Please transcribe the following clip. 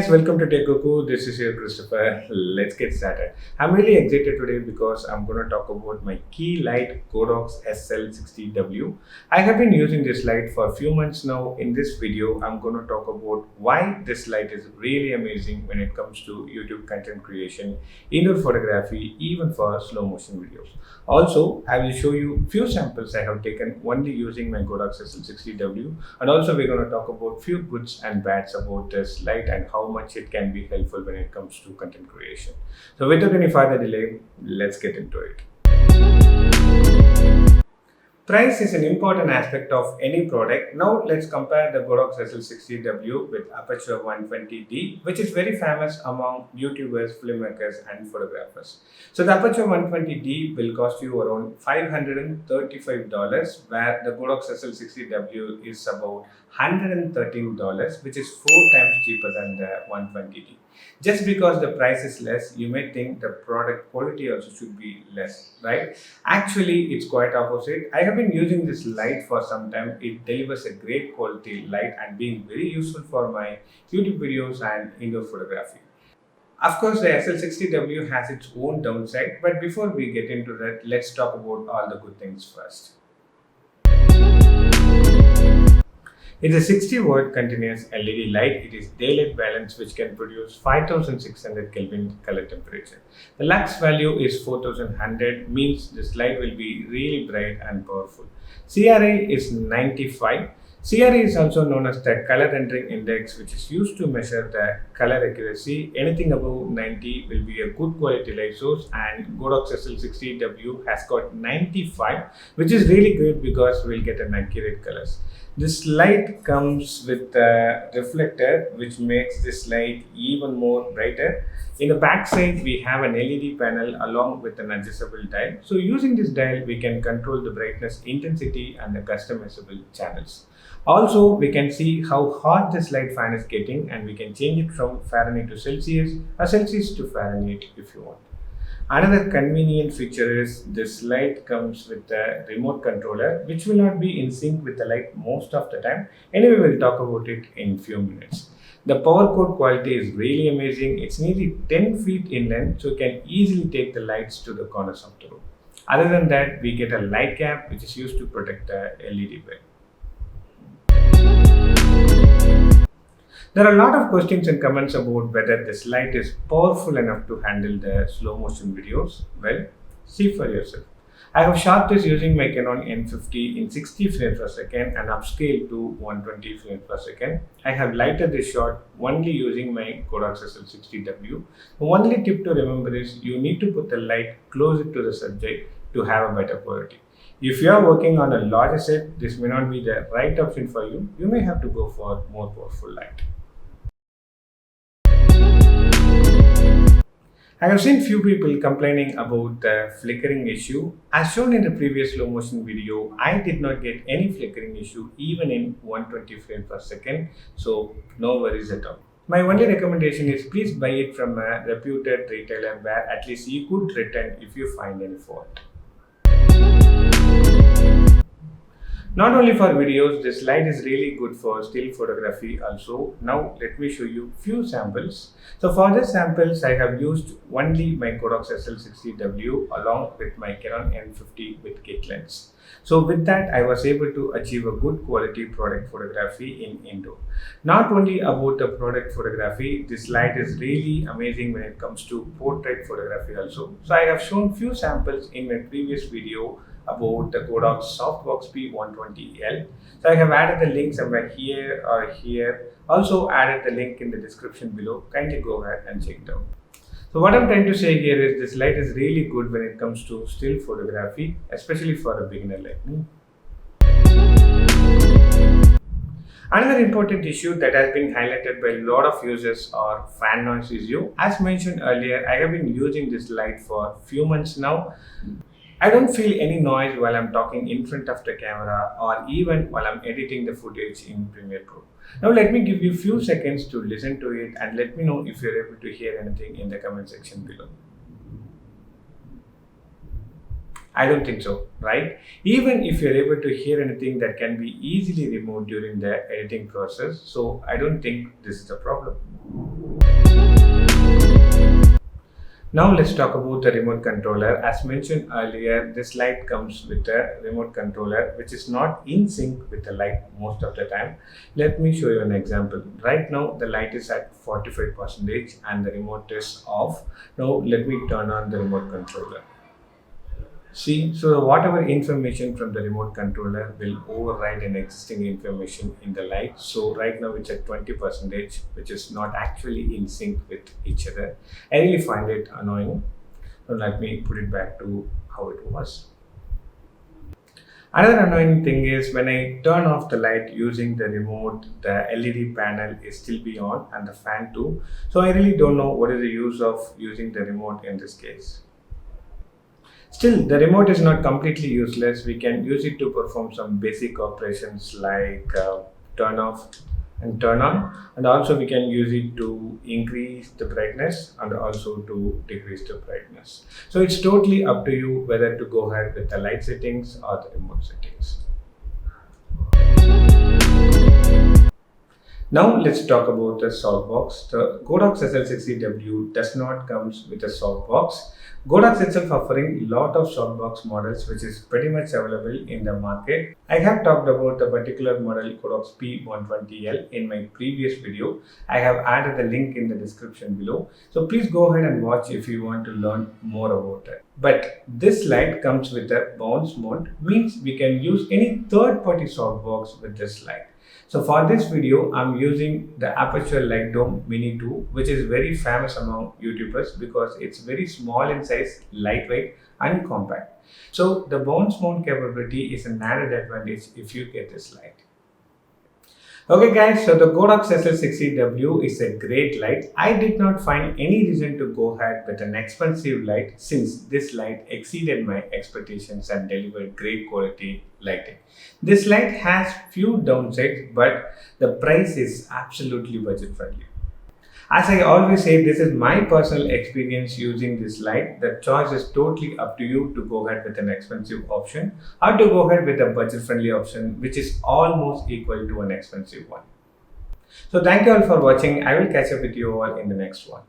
guys, welcome to Tech Goku. This is your Christopher. Let's get started. I'm really excited today because I'm going to talk about my key light Godox SL60W. I have been using this light for a few months now. In this video, I'm going to talk about why this light is really amazing when it comes to YouTube content creation, indoor photography, even for slow motion videos. Also, I will show you few samples I have taken only using my Godox SL60W, and also we're going to talk about few goods and bads about this light and how much it can be helpful when it comes to content creation. So without any further delay, let's get into it. Price is an important aspect of any product. Now let's compare the Godox SL60W with Aperture 120D, which is very famous among YouTubers, filmmakers and photographers. So the Aperture 120D will cost you around $535, where the Godox SL60W is about $113, which is 4 times cheaper than the 120D. Just because the price is less, you may think the product quality also should be less, right? Actually, it's quite opposite. I have been using this light for some time. It delivers a great quality light and being very useful for my YouTube videos and indoor photography. Of course, the SL60W has its own downside, but before we get into that, let's talk about all the good things first. It's a 60-watt continuous LED light. It is daylight balanced, which can produce 5600 Kelvin color temperature. The lux value is 4100, means this light will be really bright and powerful. CRI is 95. CRI is also known as the color rendering index, which is used to measure the color accuracy. Anything above 90 will be a good quality light source, and Godox SL60W has got 95, which is really great because we'll get an accurate colors. This light comes with a reflector, which makes this light even more brighter. In the back side, we have an LED panel along with an adjustable dial. So using this dial, we can control the brightness, intensity and the customizable channels. Also, we can see how hot this light fan is getting, and we can change it from Fahrenheit to Celsius or Celsius to Fahrenheit if you want. Another convenient feature is this light comes with a remote controller, which will not be in sync with the light most of the time. Anyway, we'll talk about it in few minutes. The power cord quality is really amazing. It's nearly 10 feet in length, so you can easily take the lights to the corners of the room. Other than that, we get a light cap, which is used to protect the LED bulb. There are a lot of questions and comments about whether this light is powerful enough to handle the slow motion videos. Well, see for yourself. I have shot this using my Canon N50 in 60 frames per second and upscaled to 120 frames per second. I have lighted this shot only using my Godox SL60W. The only tip to remember is you need to put the light closer to the subject to have a better quality. If you are working on a larger set, this may not be the right option for you. You may have to go for more powerful light. I have seen few people complaining about the flickering issue. As shown in the previous slow motion video, I did not get any flickering issue even in 120 frames per second, so no worries at all. My only recommendation is please buy it from a reputed retailer where at least you could return if you find any fault. Not only for videos, this light is really good for still photography also. Now let me show you few samples. So for the samples, I have used only my Godox SL60W along with my Canon N50 with kit lens. So with that, I was able to achieve a good quality product photography in indoor. Not only about the product photography, this light is really amazing when it comes to portrait photography also. So I have shown few samples in my previous video about the Godox Softbox P120L. So I have added the link somewhere here or here. Also added the link in the description below. Kindly go ahead and check it out. So what I'm trying to say here is this light is really good when it comes to still photography, especially for a beginner like me. Another important issue that has been highlighted by a lot of users are fan noise issue. As mentioned earlier, I have been using this light for a few months now. I don't feel any noise while I'm talking in front of the camera or even while I'm editing the footage in Premiere Pro. Now let me give you a few seconds to listen to it and let me know if you're able to hear anything in the comment section below. I don't think so, right? Even if you're able to hear anything, that can be easily removed during the editing process. So I don't think this is a problem. Now let's talk about the remote controller. As mentioned earlier, this light comes with a remote controller which is not in sync with the light most of the time. Let me show you an example. Right now the light is at 45% and the remote is off. Now let me turn on the remote controller. See, so whatever information from the remote controller will override an existing information in the light. So right now it's at 20%, which is not actually in sync with each other. I really find it annoying. So let me put it back to how it was. Another annoying thing is when I turn off the light using the remote, the LED panel is still be on and the fan too. So I really don't know what is the use of using the remote in this case. Still, the remote is not completely useless. We can use it to perform some basic operations like turn off and turn on, and also we can use it to increase the brightness and also to decrease the brightness. So it's totally up to you whether to go ahead with the light settings or the remote settings. Now let's talk about the softbox. The Godox SL60W does not comes with a softbox. Godox itself offering lot of softbox models which is pretty much available in the market. I have talked about the particular model Godox P120L in my previous video. I have added the link in the description below. So please go ahead and watch if you want to learn more about it. But this light comes with a bounce mount, means we can use any third-party softbox with this light. So for this video, I'm using the Aperture Light Dome Mini 2, which is very famous among YouTubers because it's very small in size, lightweight and compact. So the bounce mount capability is an added advantage if you get this light. Okay guys, so the Godox SL60W is a great light. I did not find any reason to go ahead with an expensive light since this light exceeded my expectations and delivered great quality lighting. This light has few downsides, but the price is absolutely budget friendly. As I always say, this is my personal experience using this light. The choice is totally up to you to go ahead with an expensive option or to go ahead with a budget friendly option which is almost equal to an expensive one. So thank you all for watching. I will catch up with you all in the next one.